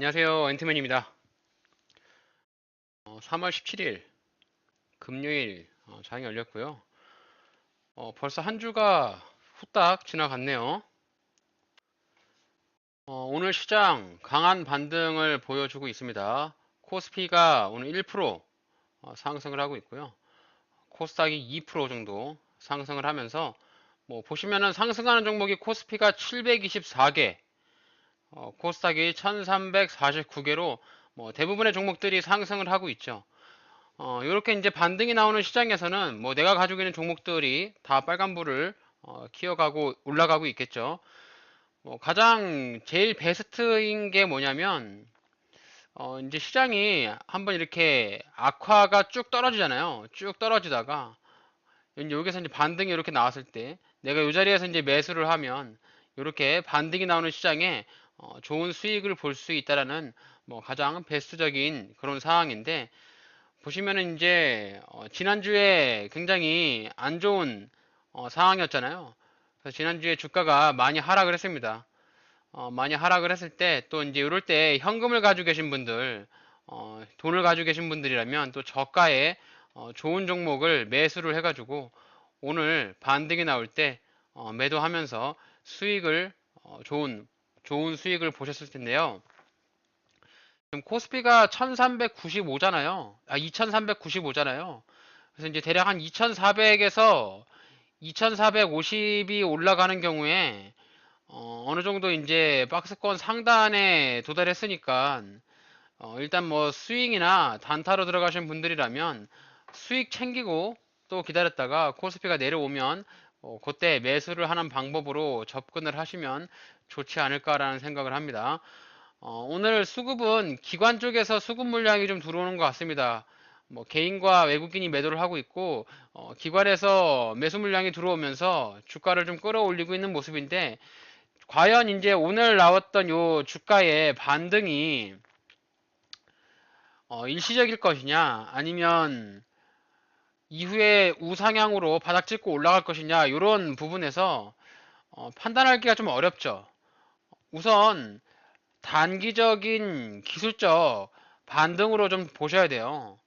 안녕하세요. 엔트맨입니다. 3월 17일 금요일 장이 열렸고요. 벌써 한 주가 후딱 지나갔네요. 오늘 시장 강한 반등을 보여주고 있습니다. 코스피가 오늘 1% 상승을 하고 있고요. 코스닥이 2% 정도 상승을 하면서 보시면은 상승하는 종목이 코스피가 724개, 코스닥이 1349개로 대부분의 종목들이 상승을 하고 있죠. 이렇게 이제 반등이 나오는 시장에서는 내가 가지고 있는 종목들이 다 빨간불을 키워가고 올라가고 있겠죠. 가장 제일 베스트인 게 뭐냐면 이제 시장이 한번 이렇게 악화가 쭉 떨어지잖아요. 쭉 떨어지다가 이제 여기서 이제 반등이 이렇게 나왔을 때 내가 이 자리에서 이제 매수를 하면 이렇게 반등이 나오는 시장에 좋은 수익을 볼 수 있다라는 가장 베스트적인 그런 상황인데, 보시면은 이제 지난주에 굉장히 안 좋은 상황이었잖아요. 그래서 지난주에 주가가 많이 하락을 했습니다. 많이 하락을 했을 때 또 이제 이럴 때 현금을 가지고 계신 분들, 돈을 가지고 계신 분들이라면 또 저가에 좋은 종목을 매수를 해가지고 오늘 반등이 나올 때 매도하면서 수익을 좋은 수익을 보셨을 텐데요. 지금 코스피가 1395잖아요. 2395잖아요. 그래서 이제 대략 한 2400에서 2450이 올라가는 경우에 느 정도 이제 박스권 상단에 도달했으니까 일단 스윙이나 단타로 들어가신 분들이라면 수익 챙기고 또 기다렸다가 코스피가 내려오면 그때 매수를 하는 방법으로 접근을 하시면 좋지 않을까라는 생각을 합니다. 오늘 수급은 기관 쪽에서 수급 물량이 좀 들어오는 것 같습니다. 개인과 외국인이 매도를 하고 있고, 기관에서 매수 물량이 들어오면서 주가를 좀 끌어올리고 있는 모습인데, 과연 이제 오늘 나왔던 요 주가의 반등이 일시적일 것이냐, 아니면 이후에 우상향으로 바닥 찍고 올라갈 것이냐, 이런 부분에서 판단하기가 좀 어렵죠. 우선 단기적인 기술적 반등으로 좀 보셔야 돼요.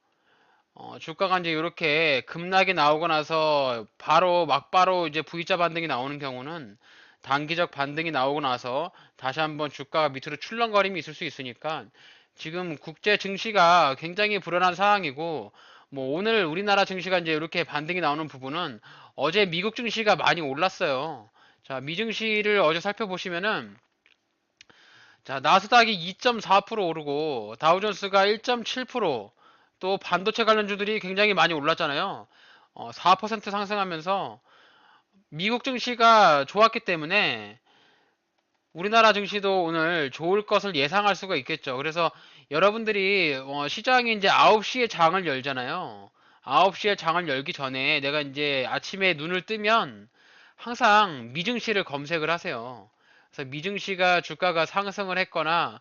주가가 이제 이렇게 급락이 나오고 나서 바로 막바로 이제 V자 반등이 나오는 경우는 단기적 반등이 나오고 나서 다시 한번 주가가 밑으로 출렁거림이 있을 수 있으니까, 지금 국제 증시가 굉장히 불안한 상황이고, 오늘 우리나라 증시가 이제 이렇게 반등이 나오는 부분은 어제 미국 증시가 많이 올랐어요. 자, 미 증시를 어제 살펴보시면은, 자, 나스닥이 2.4% 오르고 다우존스가 1.7%, 또 반도체 관련주들이 굉장히 많이 올랐잖아요. 4% 상승하면서 미국 증시가 좋았기 때문에 우리나라 증시도 오늘 좋을 것을 예상할 수가 있겠죠. 그래서 여러분들이 시장이 이제 9시에 장을 열잖아요. 9시에 장을 열기 전에 내가 이제 아침에 눈을 뜨면 항상 미증시를 검색을 하세요. 그래서 미증시가 주가가 상승을 했거나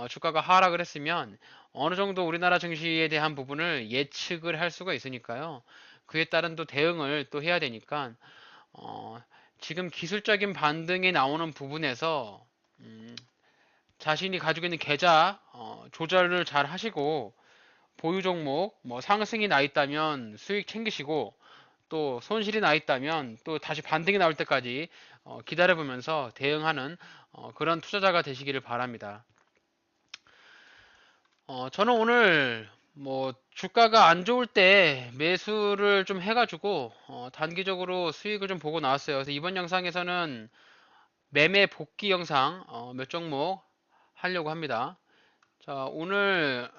주가가 하락을 했으면 어느 정도 우리나라 증시에 대한 부분을 예측을 할 수가 있으니까요. 그에 따른 또 대응을 또 해야 되니까 어, 지금 기술적인 반등이 나오는 부분에서 음, 자신이 가지고 있는 계좌 조절을 잘 하시고, 보유 종목 상승이 나 있다면 수익 챙기시고, 또 손실이 나 있다면 또 다시 반등이 나올 때까지 기다려보면서 대응하는 그런 투자자가 되시기를 바랍니다. 저는 오늘 주가가 안 좋을 때 매수를 좀 해가지고 단기적으로 수익을 좀 보고 나왔어요. 그래서 이번 영상에서는 매매 복귀 영상 몇 종목 하려고 합니다. 자, 오늘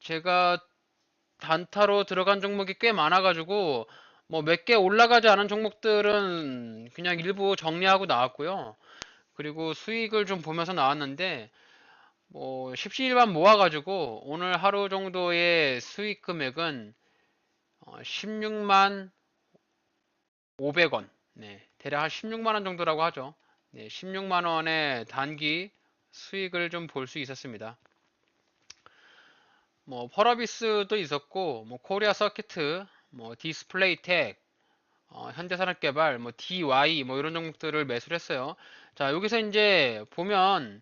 제가 단타로 들어간 종목이 꽤 많아가지고 몇 개 올라가지 않은 종목들은 그냥 일부 정리하고 나왔고요. 그리고 수익을 좀 보면서 나왔는데 십시일반 모아가지고 오늘 하루 정도의 수익 금액은 16만 500원. 네, 대략 한 16만 원 정도라고 하죠. 네, 16만 원의 단기 수익을 좀 볼 수 있었습니다. 펄어비스도 있었고, 코리아 서키트, 디스플레이텍, 현대산업개발, DY, 이런 종목들을 매수를 했어요. 자, 여기서 이제 보면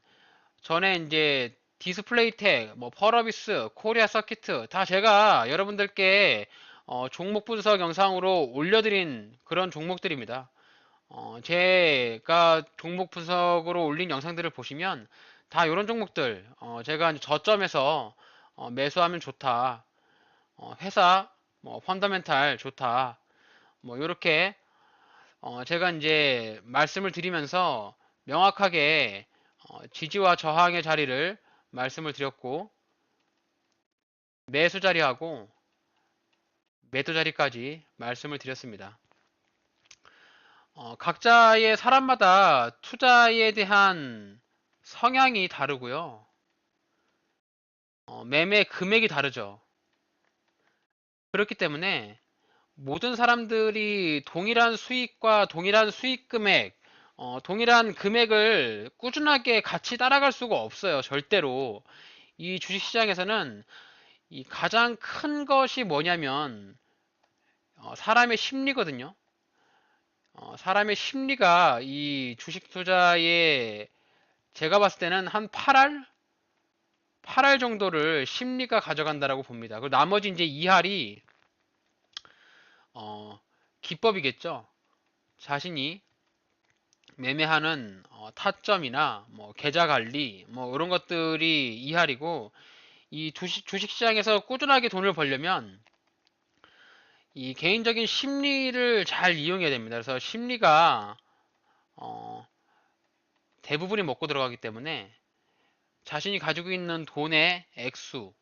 전에 이제 디스플레이텍, 뭐 펄어비스, 코리아 서키트 다 제가 여러분들께 종목 분석 영상으로 올려드린 그런 종목들입니다. 제가 종목 분석으로 올린 영상들을 보시면 다 이런 종목들 제가 이제 저점에서 매수하면 좋다. 회사 뭐 펀더멘탈 좋다. 뭐 이렇게 제가 이제 말씀을 드리면서 명확하게 지지와 저항의 자리를 말씀을 드렸고 매수 자리하고 매도 자리까지 말씀을 드렸습니다. 각자의 사람마다 투자에 대한 성향이 다르고요. 매매 금액이 다르죠. 그렇기 때문에 모든 사람들이 동일한 수익과 동일한 수익 금액, 동일한 금액을 꾸준하게 같이 따라갈 수가 없어요. 절대로. 이 주식시장에서는 이 가장 큰 것이 뭐냐면 사람의 심리거든요. 사람의 심리가 이 주식 투자에 제가 봤을 때는 한 8할? 8할 정도를 심리가 가져간다라고 봅니다. 그리고 나머지 이제 2할이 기법이겠죠. 자신이 매매하는 타점이나 뭐 계좌 관리 뭐 이런 것들이 2할이고 이 주식시장에서 꾸준하게 돈을 벌려면 이 개인적인 심리를 잘 이용해야 됩니다. 그래서 심리가 어, 대부분이 먹고 들어가기 때문에 자신이 가지고 있는 돈의 액수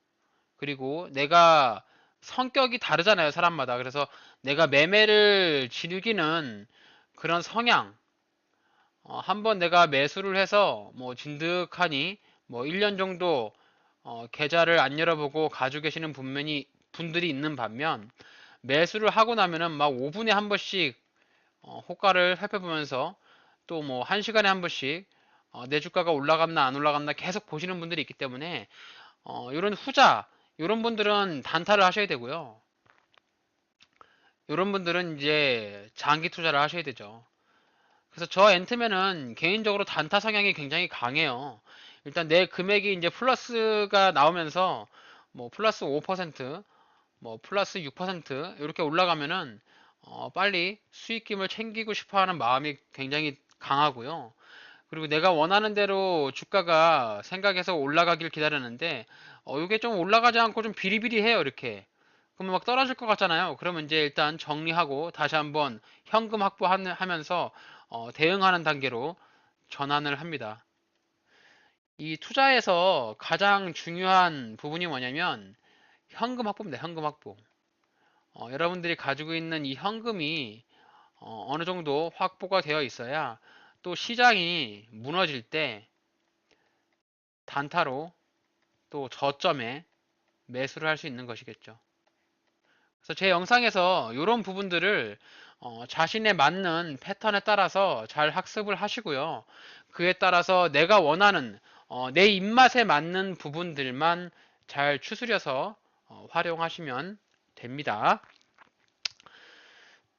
그리고 내가 성격이 다르잖아요, 사람마다. 그래서 내가 매매를 즐기는 그런 성향 한번 내가 매수를 해서 뭐 진득하니 뭐 1년 정도 계좌를 안 열어보고 가지고 계시는 분들이 있는 반면 매수를 하고 나면은 막 5분에 한 번씩 호가를 살펴보면서 또 뭐 1시간에 한 번씩 내 주가가 올라갔나 안 올라갔나 계속 보시는 분들이 있기 때문에 이런 후자 이런 분들은 단타를 하셔야 되고요. 이런 분들은 이제 장기 투자를 하셔야 되죠. 그래서 저 앤트맨은 개인적으로 단타 성향이 굉장히 강해요. 일단 내 금액이 이제 플러스가 나오면서 뭐 플러스 5%, 뭐 플러스 6% 이렇게 올라가면은 빨리 수익금을 챙기고 싶어 하는 마음이 굉장히 강하고요. 그리고 내가 원하는 대로 주가가 생각해서 올라가길 기다렸는데 이게 좀 올라가지 않고 좀 비리비리해요, 이렇게. 그러면 막 떨어질 것 같잖아요. 그러면 이제 일단 정리하고 다시 한번 현금 확보하면서 대응하는 단계로 전환을 합니다. 이 투자에서 가장 중요한 부분이 뭐냐면 현금 확보입니다. 현금 확보. 여러분들이 가지고 있는 이 현금이 어느 정도 확보가 되어 있어야 또 시장이 무너질 때 단타로 또 저점에 매수를 할 수 있는 것이겠죠. 그래서 제 영상에서 이런 부분들을 자신에 맞는 패턴에 따라서 잘 학습을 하시고요. 그에 따라서 내가 원하는 내 입맛에 맞는 부분들만 잘 추스려서 활용하시면 됩니다.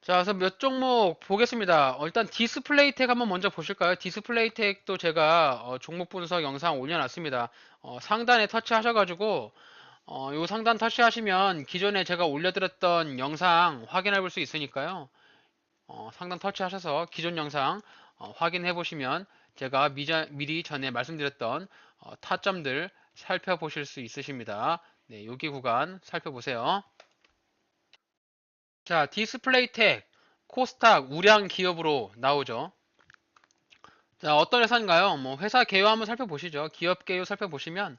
자, 그래서 몇 종목 보겠습니다. 일단 디스플레이텍 한번 먼저 보실까요? 디스플레이텍도 제가 종목 분석 영상 올려놨습니다. 상단에 터치하셔가지고 요 상단 터치하시면 기존에 제가 올려드렸던 영상 확인해 볼 수 있으니까요. 상단 터치하셔서 기존 영상 확인해 보시면 제가 미리 전에 말씀드렸던 타점들 살펴보실 수 있으십니다. 네, 여기 구간 살펴보세요. 자, 디스플레이텍, 코스닥, 우량 기업으로 나오죠. 자, 어떤 회사인가요? 뭐 회사 개요 한번 살펴보시죠. 기업 개요 살펴보시면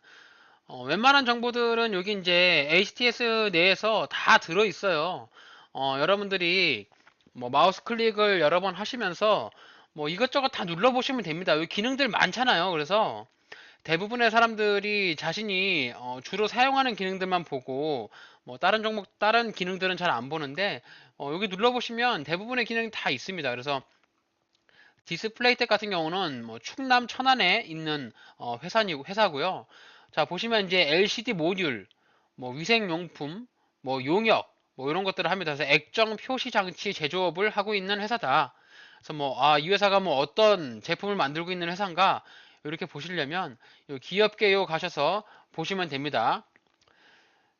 웬만한 정보들은 여기 이제 HTS 내에서 다 들어 있어요. 여러분들이 뭐 마우스 클릭을 여러 번 하시면서 뭐 이것저것 다 눌러보시면 됩니다. 여기 기능들 많잖아요. 그래서 대부분의 사람들이 자신이 주로 사용하는 기능들만 보고 뭐 다른 종목 다른 기능들은 잘 안 보는데 여기 눌러보시면 대부분의 기능이 다 있습니다. 그래서 디스플레이텍 같은 경우는 뭐 충남 천안에 있는 회사고요. 자, 보시면 이제 LCD 모듈, 뭐 위생용품, 뭐 용역, 뭐 이런 것들을 합니다. 그래서 액정 표시 장치 제조업을 하고 있는 회사다. 그래서 뭐, 이 회사가 뭐 어떤 제품을 만들고 있는 회사인가? 이렇게 보시려면 요 기업계요 가셔서 보시면 됩니다.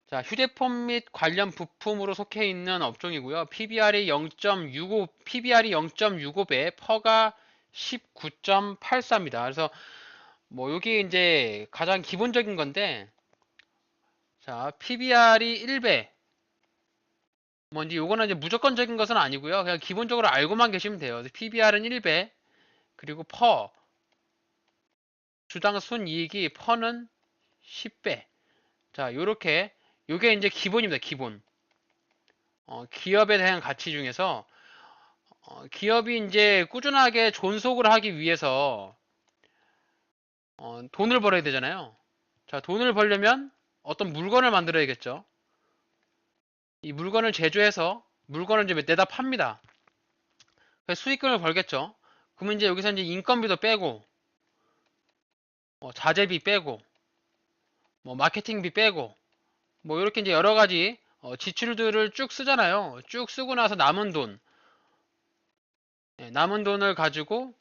자, 휴대폰 및 관련 부품으로 속해 있는 업종이고요. PBR이 0.65, PBR이 0.65배, 퍼가 19.84입니다. 그래서 뭐 여기 이제 가장 기본적인 건데, 자, PBR이 1배. 뭐 이제 요거는 이제 무조건적인 것은 아니고요. 그냥 기본적으로 알고만 계시면 돼요. PBR은 1배, 그리고 퍼, 주당 순이익이 퍼는 10배. 자, 요렇게 요게 이제 기본입니다. 기본. 기업에 대한 가치 중에서 기업이 이제 꾸준하게 존속을 하기 위해서 돈을 벌어야 되잖아요. 자, 돈을 벌려면 어떤 물건을 만들어야겠죠. 이 물건을 제조해서 물건을 이제 내다 팝니다. 그래서 수익금을 벌겠죠. 그러면 이제 여기서 이제 인건비도 빼고, 자재비 빼고, 뭐 마케팅비 빼고, 뭐 이렇게 이제 여러 가지 지출들을 쭉 쓰잖아요. 쭉 쓰고 나서 남은 돈, 남은 돈을 가지고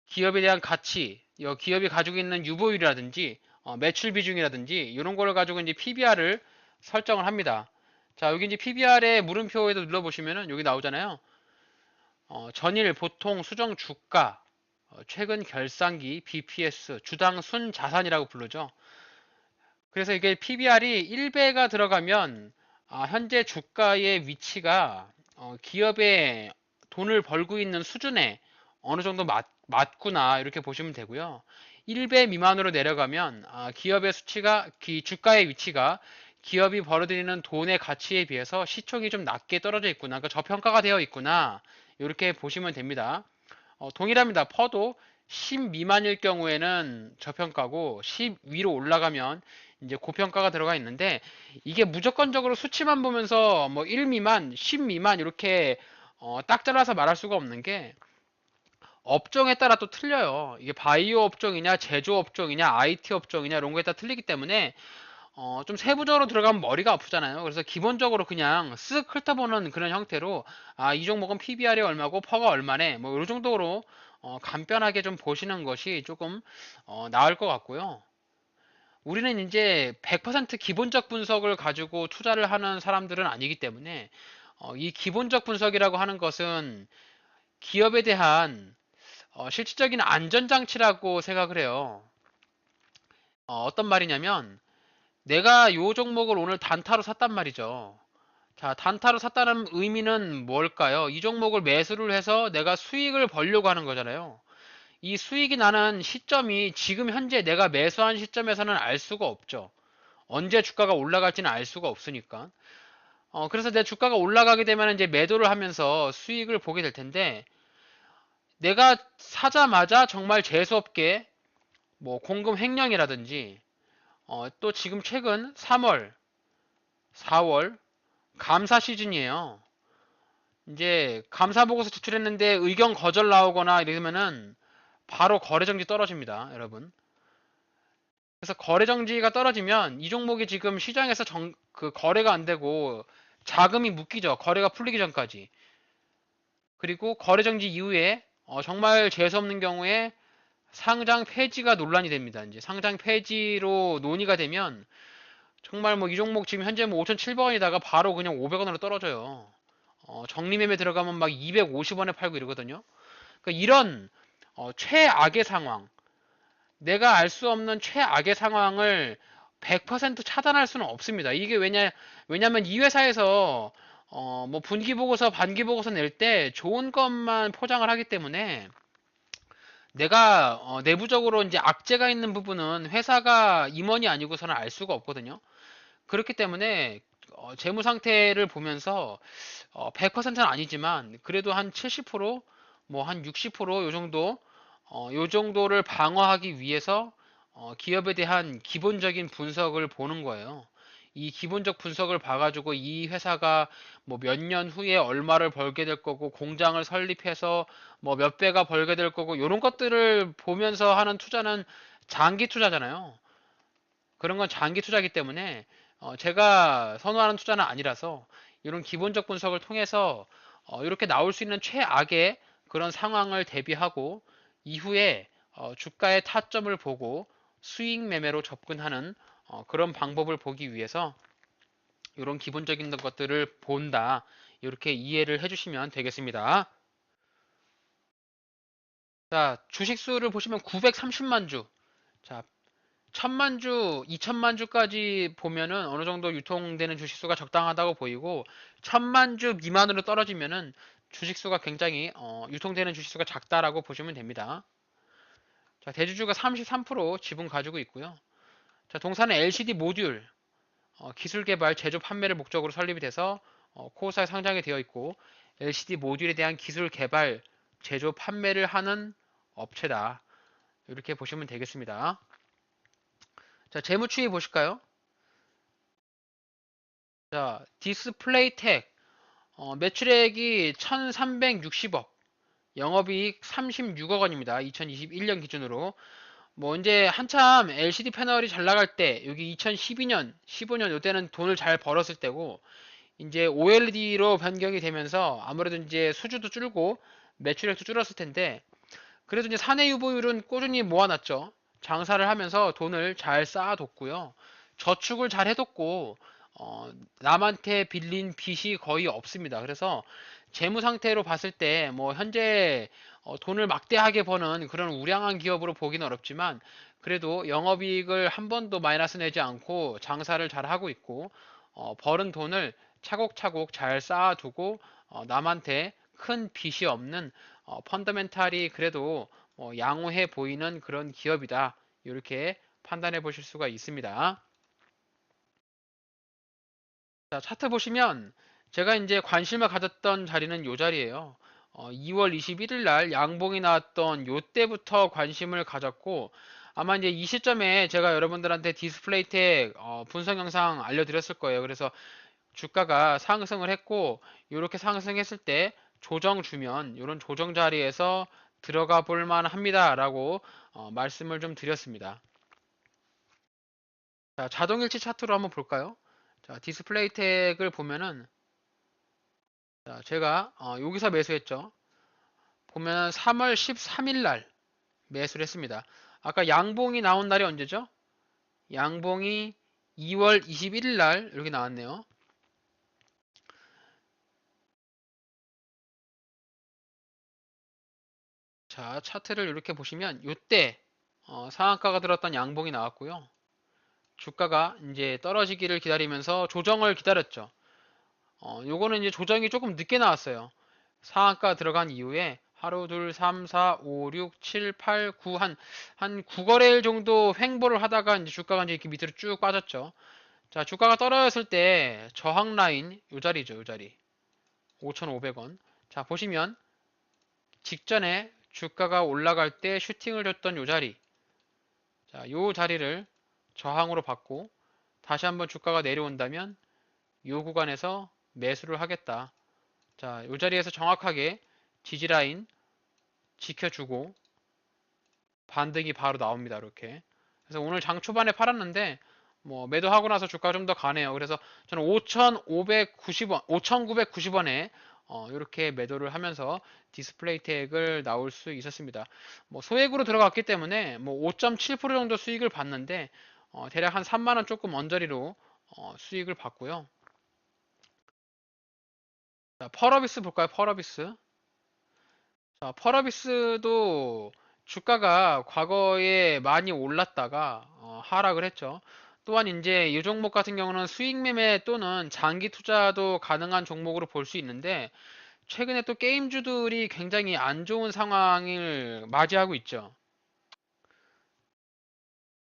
기업에 대한 가치, 기업이 가지고 있는 유보율이라든지 매출 비중이라든지 이런 걸 가지고 이제 PBR을 설정을 합니다. 자, 여기 이제 PBR의 물음표에도 눌러보시면은 여기 나오잖아요. 전일 보통 수정 주가, 최근 결산기, BPS, 주당 순 자산이라고 부르죠. 그래서 이게 PBR이 1배가 들어가면 현재 주가의 위치가 기업의 돈을 벌고 있는 수준에 어느 정도 맞구나 이렇게 보시면 되고요. 1배 미만으로 내려가면 기업의 수치가 주가의 위치가 기업이 벌어들이는 돈의 가치에 비해서 시총이 좀 낮게 떨어져 있구나. 그러니까 저평가가 되어 있구나. 이렇게 보시면 됩니다. 동일합니다. 퍼도 10 미만일 경우에는 저평가고 10 위로 올라가면 이제 고평가가 들어가 있는데 이게 무조건적으로 수치만 보면서 뭐 1 미만, 10 미만 이렇게 딱 잘라서 말할 수가 없는 게 업종에 따라 또 틀려요. 이게 바이오 업종이냐, 제조 업종이냐, IT 업종이냐 이런 거에 따라 틀리기 때문에 좀 세부적으로 들어가면 머리가 아프잖아요. 그래서 기본적으로 그냥 쓱 훑어보는 그런 형태로 이 종목은 PBR이 얼마고 퍼가 얼마네 뭐 이 정도로 간편하게 좀 보시는 것이 조금 나을 것 같고요. 우리는 이제 100% 기본적 분석을 가지고 투자를 하는 사람들은 아니기 때문에 이 기본적 분석이라고 하는 것은 기업에 대한 실질적인 안전장치라고 생각을 해요. 어떤 말이냐면 내가 요 종목을 오늘 단타로 샀단 말이죠. 자, 단타로 샀다는 의미는 뭘까요? 이 종목을 매수를 해서 내가 수익을 벌려고 하는 거잖아요. 이 수익이 나는 시점이 지금 현재 내가 매수한 시점에서는 알 수가 없죠. 언제 주가가 올라갈지는 알 수가 없으니까. 그래서 내 주가가 올라가게 되면 이제 매도를 하면서 수익을 보게 될 텐데, 내가 사자마자 정말 재수없게 뭐 공금 횡령이라든지, 또 지금 최근 3월, 4월 감사 시즌이에요. 이제 감사 보고서 제출했는데 의견 거절 나오거나 이러면은 바로 거래 정지 떨어집니다, 여러분. 그래서 거래 정지가 떨어지면 이 종목이 지금 시장에서 그 거래가 안 되고 자금이 묶이죠. 거래가 풀리기 전까지. 그리고 거래 정지 이후에 정말 재수 없는 경우에 상장 폐지가 논란이 됩니다. 이제 상장 폐지로 논의가 되면 정말 뭐 이 종목 지금 현재 뭐 5,700원이다가 바로 그냥 500원으로 떨어져요. 정리매매 들어가면 막 250원에 팔고 이러거든요. 그러니까 이런 최악의 상황, 내가 알 수 없는 최악의 상황을 100% 차단할 수는 없습니다. 이게 왜냐면 이 회사에서 뭐 분기 보고서, 반기 보고서 낼 때 좋은 것만 포장을 하기 때문에 내가 내부적으로 이제 악재가 있는 부분은 회사가 임원이 아니고서는 알 수가 없거든요. 그렇기 때문에 재무 상태를 보면서 100%는 아니지만 그래도 한 70%, 뭐 한 60%요 정도 요 정도를 방어하기 위해서 기업에 대한 기본적인 분석을 보는 거예요. 이 기본적 분석을 봐가지고 이 회사가 뭐 몇 년 후에 얼마를 벌게 될 거고 공장을 설립해서 뭐 몇 배가 벌게 될 거고 이런 것들을 보면서 하는 투자는 장기 투자잖아요. 그런 건 장기 투자이기 때문에 제가 선호하는 투자는 아니라서 이런 기본적 분석을 통해서 이렇게 나올 수 있는 최악의 그런 상황을 대비하고 이후에 주가의 타점을 보고 수익 매매로 접근하는 그런 방법을 보기 위해서 이런 기본적인 것들을 본다. 이렇게 이해를 해주시면 되겠습니다. 자, 주식수를 보시면 930만 주. 자, 1000만 주, 2000만 주까지 보면은 어느 정도 유통되는 주식수가 적당하다고 보이고 1000만 주 미만으로 떨어지면은 주식수가 굉장히 유통되는 주식수가 작다라고 보시면 됩니다. 자, 대주주가 33% 지분 가지고 있고요. 자, 동사는 LCD 모듈 기술 개발, 제조, 판매를 목적으로 설립이 돼서 코어사에 상장이 되어 있고 LCD 모듈에 대한 기술 개발, 제조, 판매를 하는 업체다. 이렇게 보시면 되겠습니다. 자, 재무추이 보실까요? 자, 디스플레이텍 매출액이 1360억, 영업이익 36억 원입니다. 2021년 기준으로. 뭐 이제 한참 LCD 패널이 잘 나갈 때 여기 2012년, 15년 이때는 돈을 잘 벌었을 때고 이제 OLED로 변경이 되면서 아무래도 이제 수주도 줄고 매출액도 줄었을 텐데 그래도 이제 사내 유보율은 꾸준히 모아놨죠. 장사를 하면서 돈을 잘 쌓아뒀고요. 저축을 잘 해뒀고 남한테 빌린 빚이 거의 없습니다. 그래서 재무 상태로 봤을 때 뭐 현재 돈을 막대하게 버는 그런 우량한 기업으로 보기는 어렵지만 그래도 영업이익을 한 번도 마이너스 내지 않고 장사를 잘 하고 있고 벌은 돈을 차곡차곡 잘 쌓아두고 남한테 큰 빚이 없는 펀더멘탈이 그래도 양호해 보이는 그런 기업이다. 이렇게 판단해 보실 수가 있습니다. 자, 차트 보시면 제가 이제 관심을 가졌던 자리는 이 자리예요. 2월 21일 날 양봉이 나왔던 요때부터 관심을 가졌고 아마 이제 이 시점에 제가 여러분들한테 디스플레이텍 분석 영상 알려드렸을 거예요. 그래서 주가가 상승을 했고 이렇게 상승했을 때 조정 주면 이런 조정 자리에서 들어가 볼 만합니다 라고 말씀을 좀 드렸습니다. 자, 자동일치 차트로 한번 볼까요? 자, 디스플레이텍을 보면은 자, 제가 여기서 매수했죠. 보면 3월 13일 날 매수를 했습니다. 아까 양봉이 나온 날이 언제죠? 양봉이 2월 21일 날 이렇게 나왔네요. 자, 차트를 이렇게 보시면 이때 상한가가 들었던 양봉이 나왔고요. 주가가 이제 떨어지기를 기다리면서 조정을 기다렸죠. 요거는 이제 조정이 조금 늦게 나왔어요. 상한가 들어간 이후에 하루, 둘, 3, 4, 5, 6, 7, 8, 9, 한 9거래일 정도 횡보를 하다가 이제 주가가 이제 이렇게 밑으로 쭉 빠졌죠. 자, 주가가 떨어졌을 때 저항 라인 요 자리죠, 요 자리. 5,500원. 자, 보시면 직전에 주가가 올라갈 때 슈팅을 줬던 요 자리. 자, 요 자리를 저항으로 받고 다시 한번 주가가 내려온다면 요 구간에서 매수를 하겠다. 자, 요 자리에서 정확하게 지지라인 지켜주고 반등이 바로 나옵니다. 이렇게. 그래서 오늘 장 초반에 팔았는데 뭐 매도하고 나서 주가가 좀 더 가네요. 그래서 저는 5,590원, 5,990원에 이렇게 매도를 하면서 디스플레이 택을 나올 수 있었습니다. 뭐 소액으로 들어갔기 때문에 뭐 5.7% 정도 수익을 봤는데 대략 한 3만 원 조금 언저리로 수익을 봤고요. 자, 펄어비스 볼까요? 펄어비스. 자, 펄어비스도 주가가 과거에 많이 올랐다가 하락을 했죠. 또한 이제 이 종목 같은 경우는 수익 매매 또는 장기 투자도 가능한 종목으로 볼 수 있는데 최근에 또 게임주들이 굉장히 안 좋은 상황을 맞이하고 있죠.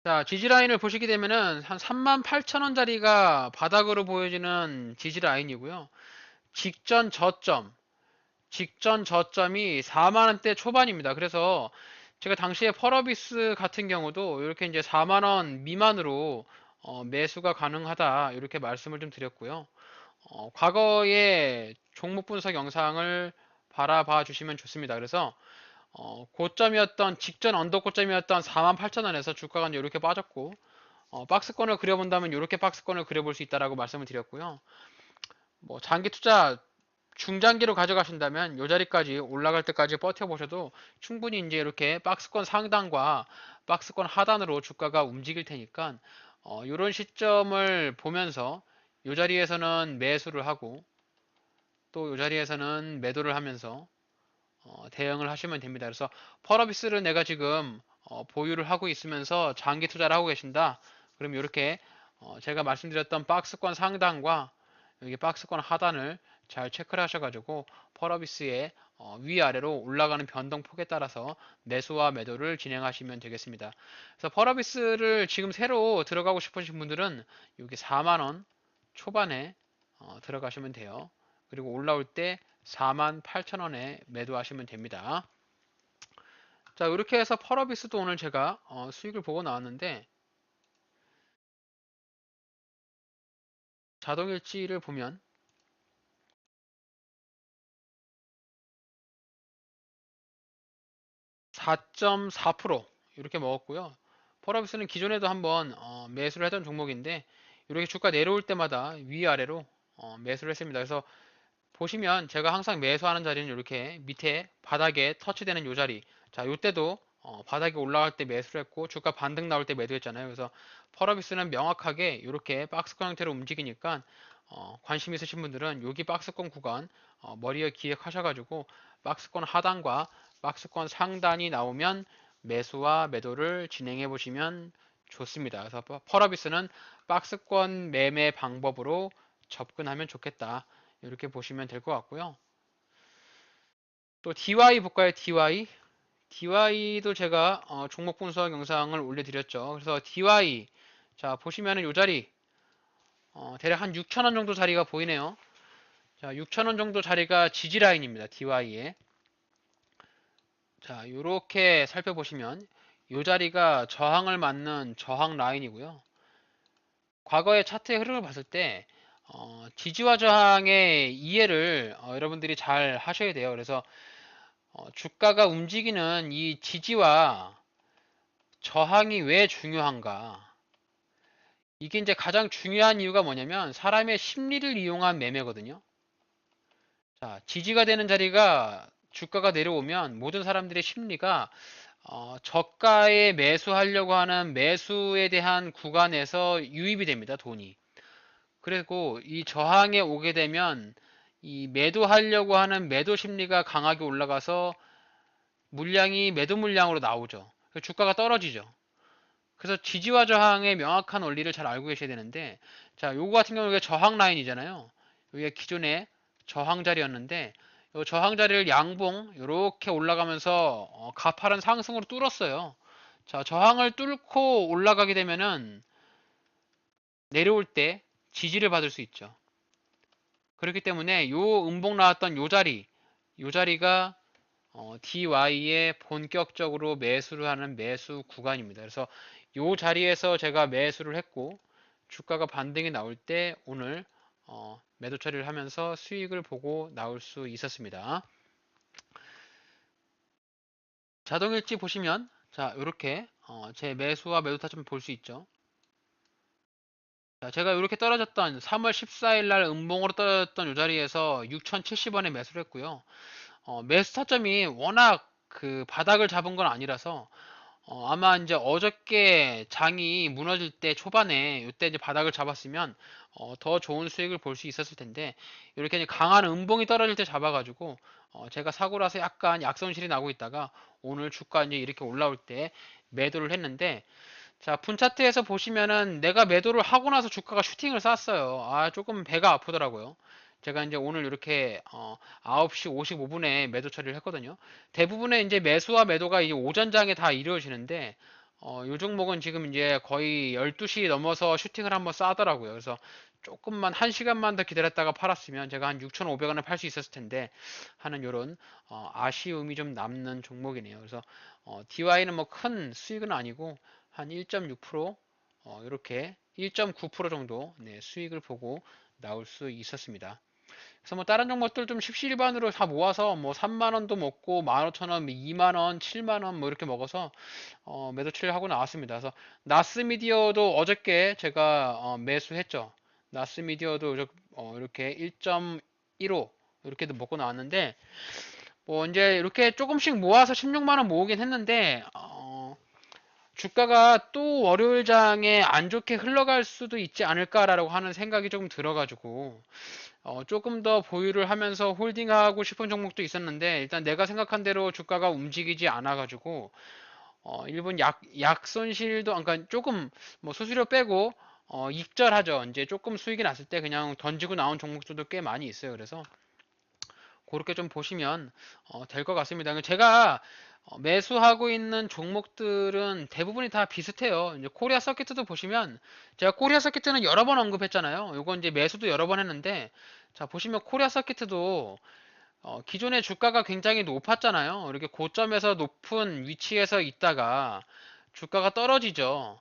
자, 지지라인을 보시게 되면은 한 38,000원짜리가 바닥으로 보여지는 지지라인이고요. 직전 저점, 직전 저점이 4만원대 초반입니다. 그래서 제가 당시에 펄어비스 같은 경우도 이렇게 이제 4만원 미만으로 매수가 가능하다 이렇게 말씀을 좀 드렸고요. 과거의 종목 분석 영상을 바라봐 주시면 좋습니다. 그래서 고점이었던 직전 언더 고점이었던 48,000원에서 주가가 이제 이렇게 빠졌고 박스권을 그려본다면 이렇게 박스권을 그려볼 수 있다라고 말씀을 드렸고요. 뭐 장기 투자 중장기로 가져가신다면 이 자리까지 올라갈 때까지 버텨보셔도 충분히 이제 이렇게 박스권 상단과 박스권 하단으로 주가가 움직일 테니까 이런 시점을 보면서 이 자리에서는 매수를 하고 또 이 자리에서는 매도를 하면서 대응을 하시면 됩니다. 그래서 펄어비스를 내가 지금 보유를 하고 있으면서 장기 투자를 하고 계신다. 그럼 이렇게 제가 말씀드렸던 박스권 상단과 여기 박스권 하단을 잘 체크를 하셔가지고 펄어비스의 위아래로 올라가는 변동폭에 따라서 매수와 매도를 진행하시면 되겠습니다. 그래서 펄어비스를 지금 새로 들어가고 싶으신 분들은 여기 4만원 초반에 들어가시면 돼요. 그리고 올라올 때 48,000원에 매도하시면 됩니다. 자, 이렇게 해서 펄어비스도 오늘 제가 수익을 보고 나왔는데 자동일지를 보면 4.4% 이렇게 먹었고요. 펄어비스는 기존에도 한번 매수를 했던 종목인데 이렇게 주가 내려올 때마다 위아래로 매수를 했습니다. 그래서 보시면 제가 항상 매수하는 자리는 이렇게 밑에 바닥에 터치되는 이 자리. 자, 이때도 바닥에 올라갈 때 매수를 했고 주가 반등 나올 때 매도했잖아요. 그래서 펄어비스는 명확하게 이렇게 박스권 형태로 움직이니까 관심 있으신 분들은 여기 박스권 구간 머리에 기획하셔가지고 박스권 하단과 박스권 상단이 나오면 매수와 매도를 진행해 보시면 좋습니다. 그래서 펄어비스는 박스권 매매 방법으로 접근하면 좋겠다. 이렇게 보시면 될 것 같고요. 또 DY 볼까요? DY. DY도 제가 종목 분석 영상을 올려드렸죠. 그래서 DY 자 보시면은 이 자리 대략 한 6,000원 정도 자리가 보이네요. 자 6,000원 정도 자리가 지지 라인입니다. DY에 자 이렇게 살펴보시면 이 자리가 저항을 맞는 저항 라인이고요. 과거의 차트의 흐름을 봤을 때 지지와 저항의 이해를 여러분들이 잘 하셔야 돼요. 그래서 주가가 움직이는 이 지지와 저항이 왜 중요한가? 이게 이제 가장 중요한 이유가 뭐냐면 사람의 심리를 이용한 매매거든요. 자, 지지가 되는 자리가 주가가 내려오면 모든 사람들의 심리가 저가에 매수하려고 하는 매수에 대한 구간에서 유입이 됩니다. 돈이. 그리고 이 저항에 오게 되면 이 매도하려고 하는 매도 심리가 강하게 올라가서 물량이 매도 물량으로 나오죠. 주가가 떨어지죠. 그래서 지지와 저항의 명확한 원리를 잘 알고 계셔야 되는데, 자, 요거 같은 경우는 저항 라인이잖아요. 이게 기존의 저항 자리였는데, 이 저항 자리를 양봉 이렇게 올라가면서 가파른 상승으로 뚫었어요. 자, 저항을 뚫고 올라가게 되면은 내려올 때 지지를 받을 수 있죠. 그렇기 때문에 요 음봉 나왔던 요 자리가 DY에 본격적으로 매수를 하는 매수 구간입니다. 그래서 이 자리에서 제가 매수를 했고 주가가 반등이 나올 때 오늘 매도 처리를 하면서 수익을 보고 나올 수 있었습니다. 자동일지 보시면 자 이렇게 제 매수와 매도 타점 볼 수 있죠. 자, 제가 이렇게 떨어졌던 3월 14일 날 음봉으로 떨어졌던 이 자리에서 6,070원에 매수를 했고요. 매수 타점이 워낙 그 바닥을 잡은 건 아니라서 아마 이제 어저께 장이 무너질 때 초반에 이때 이제 바닥을 잡았으면 더 좋은 수익을 볼 수 있었을 텐데 이렇게 이제 강한 음봉이 떨어질 때 잡아가지고 제가 사고라서 약간 약손실이 나고 있다가 오늘 주가 이제 이렇게 올라올 때 매도를 했는데 자 분차트에서 보시면은 내가 매도를 하고 나서 주가가 슈팅을 쐈어요. 아 조금 배가 아프더라고요. 제가 이제 오늘 이렇게 9시 55분에 매도 처리를 했거든요. 대부분의 이제 매수와 매도가 이제 오전장에 다 이루어지는데 요 종목은 지금 이제 거의 12시 넘어서 슈팅을 한번 싸더라고요. 그래서 조금만 1시간만 더 기다렸다가 팔았으면 제가 한 6,500원에 팔 수 있었을 텐데 하는 요런 아쉬움이 좀 남는 종목이네요. 그래서 DY는 뭐 큰 수익은 아니고 한 1.6% 이렇게 1.9% 정도 네, 수익을 보고 나올 수 있었습니다. 그래서 뭐 다른 종목들 좀 십시일반으로 다 모아서 뭐 3만원도 먹고 15,000원, 2만원, 7만원 뭐 이렇게 먹어서 매도 처리를 하고 나왔습니다. 그래서 나스미디어도 어저께 제가 매수했죠. 나스미디어도 이렇게 1.15 이렇게도 먹고 나왔는데, 뭐 이제 이렇게 조금씩 모아서 16만 원 모으긴 했는데, 주가가 또 월요일 장에 안 좋게 흘러갈 수도 있지 않을까라고 하는 생각이 조금 들어가지고, 조금 더 보유를 하면서 홀딩하고 싶은 종목도 있었는데, 일단 내가 생각한 대로 주가가 움직이지 않아가지고, 일본 약 손실도, 그러니까 조금 뭐 수수료 빼고, 익절하죠. 이제 조금 수익이 났을 때 그냥 던지고 나온 종목들도 꽤 많이 있어요. 그래서 그렇게 좀 보시면 될 것 같습니다. 제가 매수하고 있는 종목들은 대부분이 다 비슷해요. 이제 코리아 서킷도 보시면 제가 코리아 서킷은 여러 번 언급했잖아요. 요거 이제 매수도 여러 번 했는데 자 보시면 코리아 서킷도 기존의 주가가 굉장히 높았잖아요. 이렇게 고점에서 높은 위치에서 있다가 주가가 떨어지죠.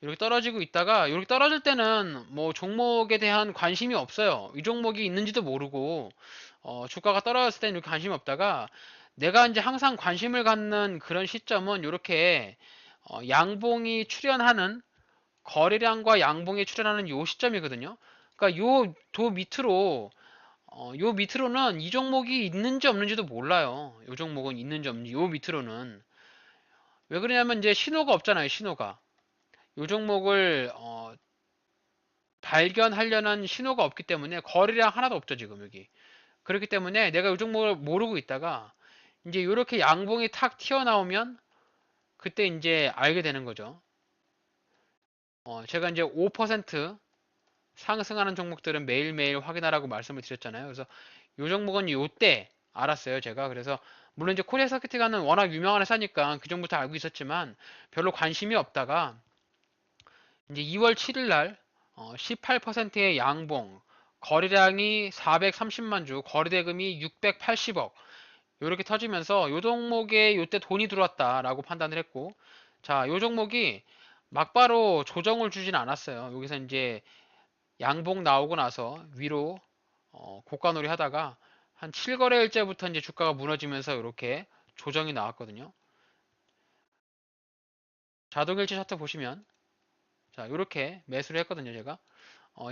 이렇게 떨어지고 있다가 이렇게 떨어질 때는 뭐 종목에 대한 관심이 없어요. 이 종목이 있는지도 모르고 주가가 떨어졌을 때는 이렇게 관심이 없다가 내가 이제 항상 관심을 갖는 그런 시점은 이렇게 양봉이 출현하는 거래량과 양봉이 출현하는 요 시점이거든요. 그러니까 요 밑으로는 이 종목이 있는지 없는지도 몰라요. 요 종목은 있는지 없는지 요 밑으로는 왜 그러냐면 이제 신호가 없잖아요. 신호가 요 종목을 발견하려는 신호가 없기 때문에 거래량 하나도 없죠 지금 여기. 그렇기 때문에 내가 요 종목을 모르고 있다가 이제 이렇게 양봉이 탁 튀어나오면 그때 이제 알게 되는 거죠. 제가 이제 5% 상승하는 종목들은 매일매일 확인하라고 말씀을 드렸잖아요. 그래서 요 종목은 요때 알았어요, 제가. 그래서 물론 이제 코리아 서킷가는 워낙 유명한 회사니까 그 전부터 알고 있었지만 별로 관심이 없다가 이제 2월 7일 날 18%의 양봉, 거래량이 430만 주, 거래대금이 680억 이렇게 터지면서 요 종목에 요때 돈이 들어왔다라고 판단을 했고 자, 요 종목이 막바로 조정을 주진 않았어요. 여기서 이제 양봉 나오고 나서 위로 고가놀이 하다가 한 7거래일째부터 이제 주가가 무너지면서 이렇게 조정이 나왔거든요. 자동일치 차트 보시면 자 이렇게 매수를 했거든요 제가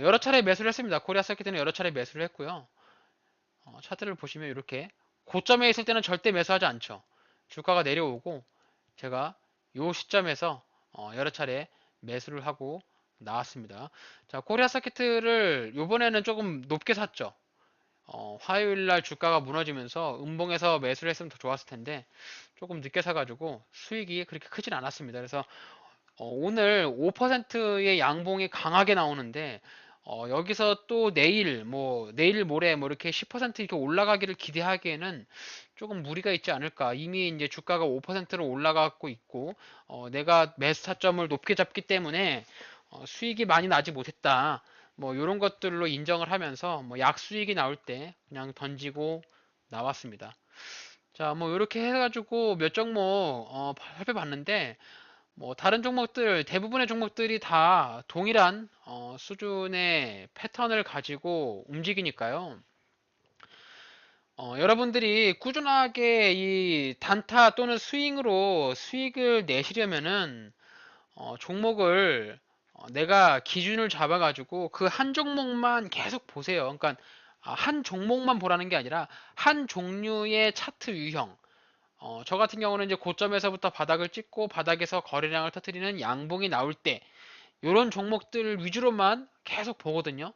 여러 차례 매수를 했습니다. 코리아 서킷에는 여러 차례 매수를 했고요. 차트를 보시면 이렇게 고점에 있을 때는 절대 매수하지 않죠. 주가가 내려오고 제가 이 시점에서 여러 차례 매수를 하고 나왔습니다. 자, 코리아 서킷을 이번에는 조금 높게 샀죠. 화요일 날 주가가 무너지면서 음봉에서 매수를 했으면 더 좋았을 텐데 조금 늦게 사가지고 수익이 그렇게 크진 않았습니다. 그래서 오늘 5%의 양봉이 강하게 나오는데 여기서 또 내일 모레 뭐 이렇게 10% 이렇게 올라가기를 기대하기에는 조금 무리가 있지 않을까. 이미 이제 주가가 5%로 올라가고 있고 내가 매수 타점을 높게 잡기 때문에 수익이 많이 나지 못했다. 뭐 이런 것들로 인정을 하면서 뭐 약수익이 나올 때 그냥 던지고 나왔습니다. 자, 뭐 이렇게 해가지고 몇 종목 살펴봤는데 뭐 다른 종목들 대부분의 종목들이 다 동일한 수준의 패턴을 가지고 움직이니까요. 여러분들이 꾸준하게 이 단타 또는 스윙으로 수익을 내시려면은 종목을 내가 기준을 잡아가지고 그 한 종목만 계속 보세요. 그러니까 한 종목만 보라는 게 아니라 한 종류의 차트 유형. 저 같은 경우는 이제 고점에서부터 바닥을 찍고 바닥에서 거래량을 터뜨리는 양봉이 나올 때 이런 종목들 위주로만 계속 보거든요.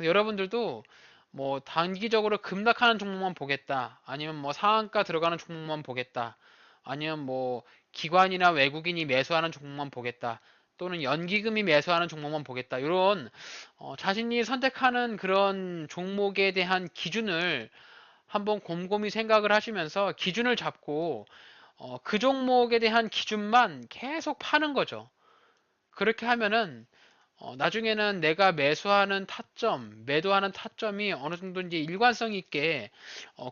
여러분들도 뭐 단기적으로 급락하는 종목만 보겠다. 아니면 뭐 상한가 들어가는 종목만 보겠다. 아니면 뭐 기관이나 외국인이 매수하는 종목만 보겠다. 또는 연기금이 매수하는 종목만 보겠다. 이런 자신이 선택하는 그런 종목에 대한 기준을 한번 곰곰이 생각을 하시면서 기준을 잡고 그 종목에 대한 기준만 계속 파는 거죠. 그렇게 하면은 나중에는 내가 매수하는 타점, 매도하는 타점이 어느 정도 이제 일관성 있게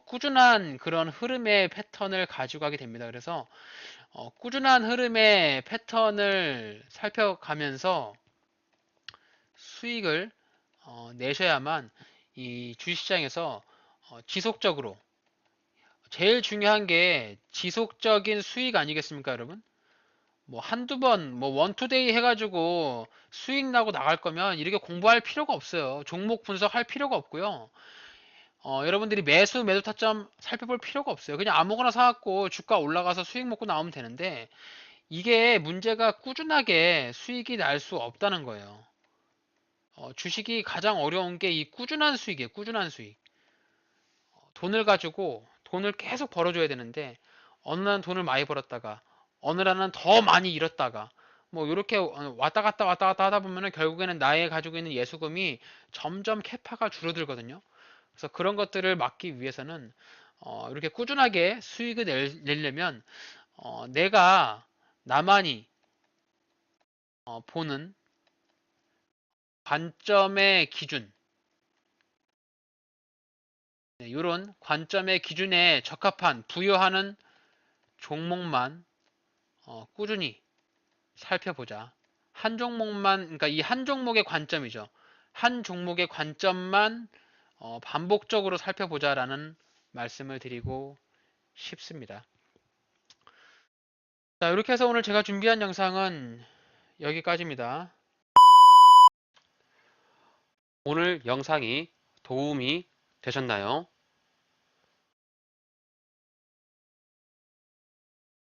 꾸준한 그런 흐름의 패턴을 가지고 가게 됩니다. 그래서 꾸준한 흐름의 패턴을 살펴가면서 수익을 내셔야만 이 주식시장에서 지속적으로 제일 중요한 게 지속적인 수익 아니겠습니까, 여러분? 뭐 한두 번, 뭐 원투데이 해가지고 수익 나고 나갈 거면 이렇게 공부할 필요가 없어요. 종목 분석할 필요가 없고요. 여러분들이 매수 매도 타점 살펴볼 필요가 없어요. 그냥 아무거나 사갖고 주가 올라가서 수익 먹고 나오면 되는데 이게 문제가 꾸준하게 수익이 날 수 없다는 거예요. 주식이 가장 어려운 게 이 꾸준한 수익이에요. 꾸준한 수익. 돈을 가지고 돈을 계속 벌어줘야 되는데 어느 날은 돈을 많이 벌었다가 어느 날은 더 많이 잃었다가 뭐 이렇게 왔다 갔다 왔다 갔다 하다 보면은 결국에는 나의 가지고 있는 예수금이 점점 캐파가 줄어들거든요. 그래서 그런 것들을 막기 위해서는 이렇게 꾸준하게 수익을 내려면 내가 나만이 보는 관점의 기준, 네, 이런 관점의 기준에 적합한 부여하는 종목만 꾸준히 살펴보자. 한 종목만, 그러니까 이 한 종목의 관점이죠. 한 종목의 관점만 반복적으로 살펴보자라는 말씀을 드리고 싶습니다. 자, 이렇게 해서 오늘 제가 준비한 영상은 여기까지입니다. 오늘 영상이 도움이 되셨나요?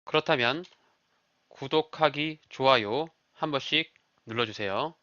그렇다면 구독하기, 좋아요 한 번씩 눌러주세요.